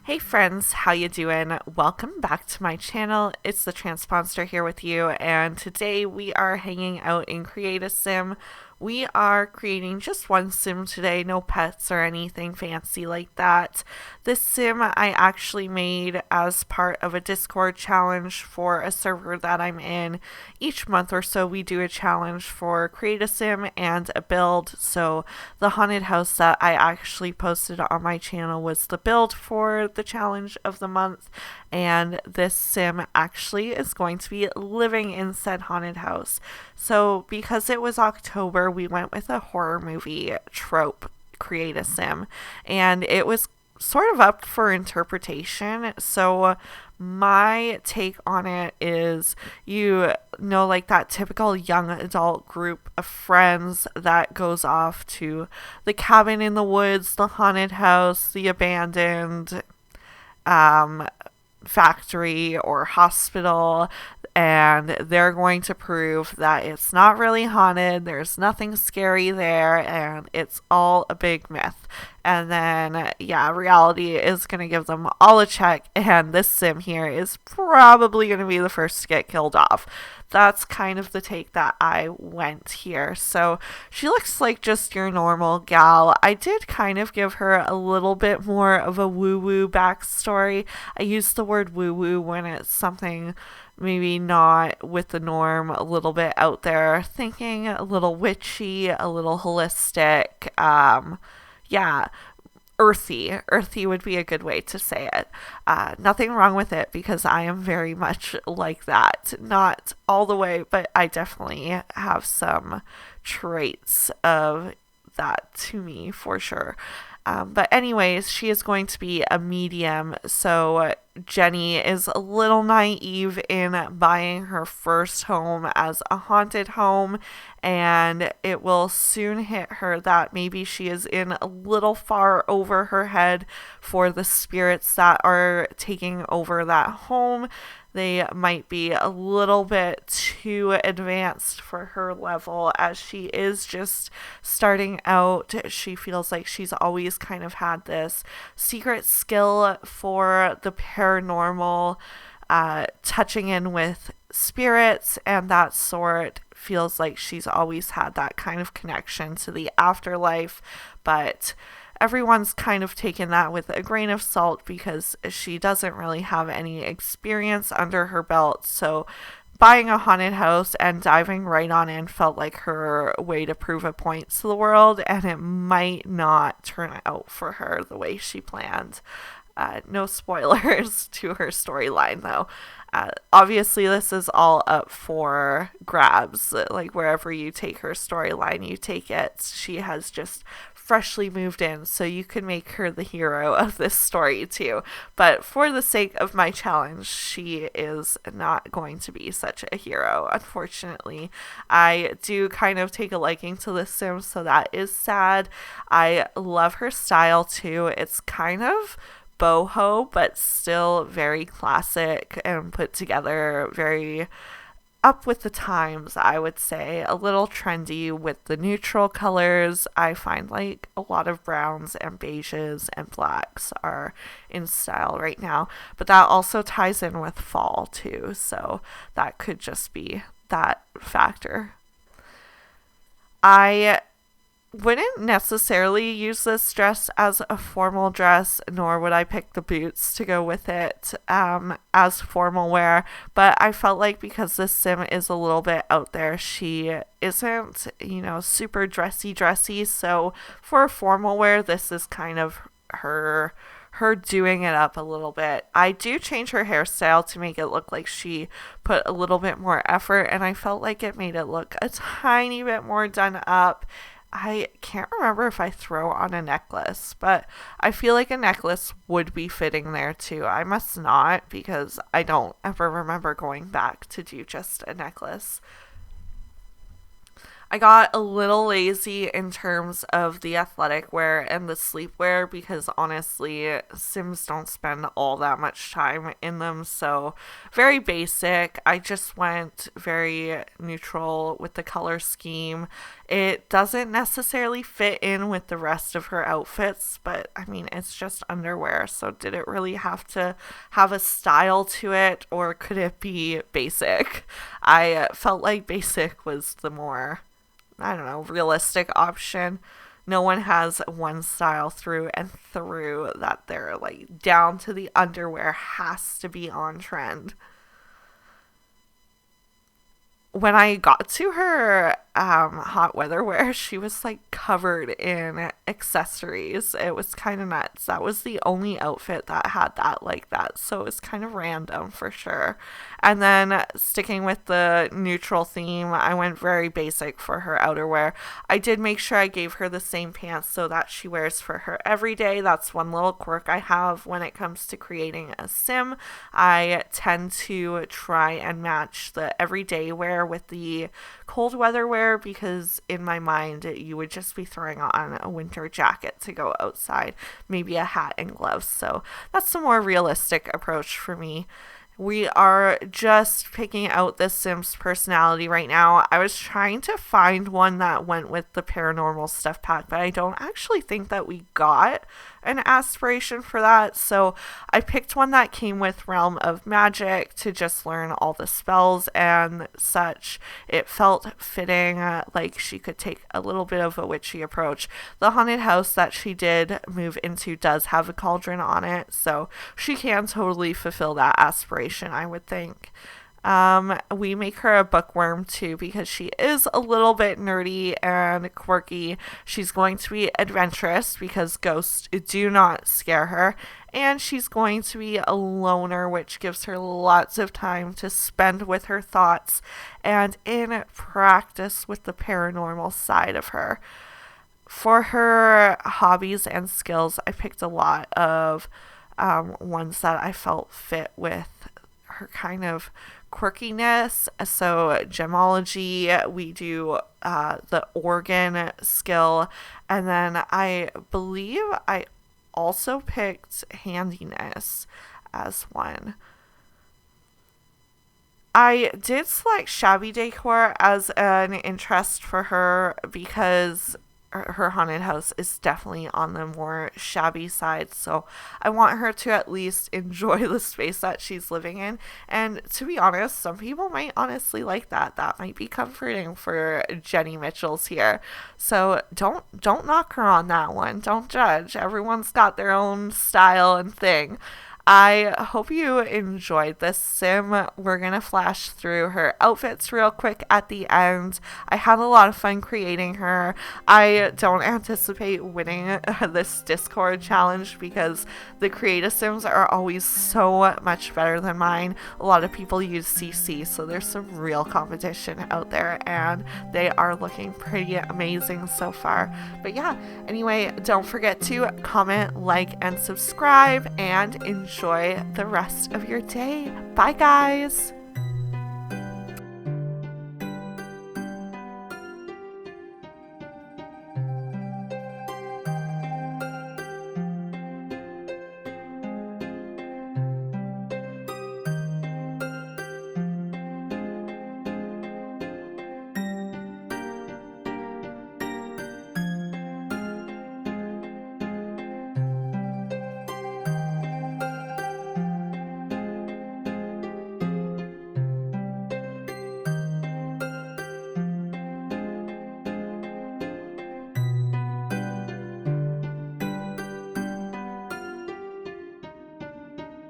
Hey friends, how you doing? Welcome back to my channel. It's the TheTranspondster here with you, and today we are hanging out in Create a Sim. We are creating just one sim today, no pets or anything fancy like that. This sim I actually made as part of a Discord challenge for a server that I'm in. Each month or so we do a challenge for Create a Sim and a build. So the haunted house that I actually posted on my channel was the build for the challenge of the month, and this sim actually is going to be living in said haunted house. So because it was October, we went with a horror movie trope, Create a Sim, and it was sort of up for interpretation. So my take on it is, like that typical young adult group of friends that goes off to the cabin in the woods, the haunted house, the abandoned um, factory or hospital, and they're going to prove that it's not really haunted, there's nothing scary there, and it's all a big myth. And then, yeah, reality is going to give them all a check, and this sim here is probably going to be the first to get killed off. That's kind of the take that I went here. So she looks like just your normal gal. I did kind of give her a little bit more of a woo woo backstory. I use the word woo woo when it's something maybe not with the norm, a little bit out there, thinking a little witchy, a little holistic. Yeah, earthy. Earthy would be a good way to say it. Nothing wrong with it because I am very much like that. Not all the way, but I definitely have some traits of that to me for sure. But anyways, she is going to be a medium. So Jenny is a little naive in buying her first home as a haunted home, and it will soon hit her that maybe she is in a little far over her head for the spirits that are taking over that home. They might be a little bit too advanced for her level as she is just starting out. She feels like she's always kind of had this secret skill for the paranormal, touching in with spirits and that sort. Feels like she's always had that kind of connection to the afterlife, but everyone's kind of taken that with a grain of salt because she doesn't really have any experience under her belt. So buying a haunted house and diving right on in felt like her way to prove a point to the world, and it might not turn out for her the way she planned. No spoilers to her storyline, though. Obviously, this is all up for grabs. Like, wherever you take her storyline, you take it. She has just freshly moved in, so you can make her the hero of this story too. But for the sake of my challenge, she is not going to be such a hero, unfortunately. I do kind of take a liking to this sim, so that is sad. I love her style too. It's kind of boho, but still very classic and put together, very up with the times, I would say. A little trendy with the neutral colors. I find like a lot of browns and beiges and blacks are in style right now, but that also ties in with fall too, so that could just be that factor. I wouldn't necessarily use this dress as a formal dress, nor would I pick the boots to go with it as formal wear. But I felt like because this sim is a little bit out there, she isn't, super dressy. So for formal wear, this is kind of her doing it up a little bit. I do change her hairstyle to make it look like she put a little bit more effort, and I felt like it made it look a tiny bit more done up. I can't remember if I throw on a necklace, but I feel like a necklace would be fitting there too. I must not, because I don't ever remember going back to do just a necklace. I got a little lazy in terms of the athletic wear and the sleepwear because honestly, Sims don't spend all that much time in them. So, very basic. I just went very neutral with the color scheme. It doesn't necessarily fit in with the rest of her outfits, but I mean, it's just underwear. So, did it really have to have a style to it, or could it be basic? I felt like basic was the more, I don't know, realistic option. No one has one style through and through that they're like down to the underwear has to be on trend. When I got to her hot weather wear, she was like covered in accessories. It was kind of nuts. That was the only outfit that had that like that. So it was kind of random for sure. And then sticking with the neutral theme, I went very basic for her outerwear. I did make sure I gave her the same pants so that she wears for her everyday. That's one little quirk I have when it comes to creating a sim. I tend to try and match the everyday wear with the cold weather wear because in my mind you would just be throwing on a winter jacket to go outside, maybe a hat and gloves. So that's a more realistic approach for me. We are just picking out this Sim's personality right now. I was trying to find one that went with the paranormal stuff pack, but I don't actually think that we got an aspiration for that. So I picked one that came with Realm of Magic to just learn all the spells and such. It felt fitting, like she could take a little bit of a witchy approach. The haunted house that she did move into does have a cauldron on it, so she can totally fulfill that aspiration, I would think. We make her a bookworm too because she is a little bit nerdy and quirky. She's going to be adventurous because ghosts do not scare her. And she's going to be a loner, which gives her lots of time to spend with her thoughts and in practice with the paranormal side of her. For her hobbies and skills, I picked a lot of ones that I felt fit with her kind of quirkiness. So gemology, we do the organ skill, and then I believe I also picked handiness as one. I did select shabby decor as an interest for her because her haunted house is definitely on the more shabby side, so I want her to at least enjoy the space that she's living in. And to be honest, some people might honestly like that. That might be comforting for Jenny Mitchell's here. So don't knock her on that one. Don't judge. Everyone's got their own style and thing. I hope you enjoyed this sim. We're going to flash through her outfits real quick at the end. I had a lot of fun creating her. I don't anticipate winning this Discord challenge because the creative sims are always so much better than mine. A lot of people use CC, so there's some real competition out there and they are looking pretty amazing so far. But yeah, anyway, don't forget to comment, like, and subscribe, and enjoy the rest of your day. Bye, guys.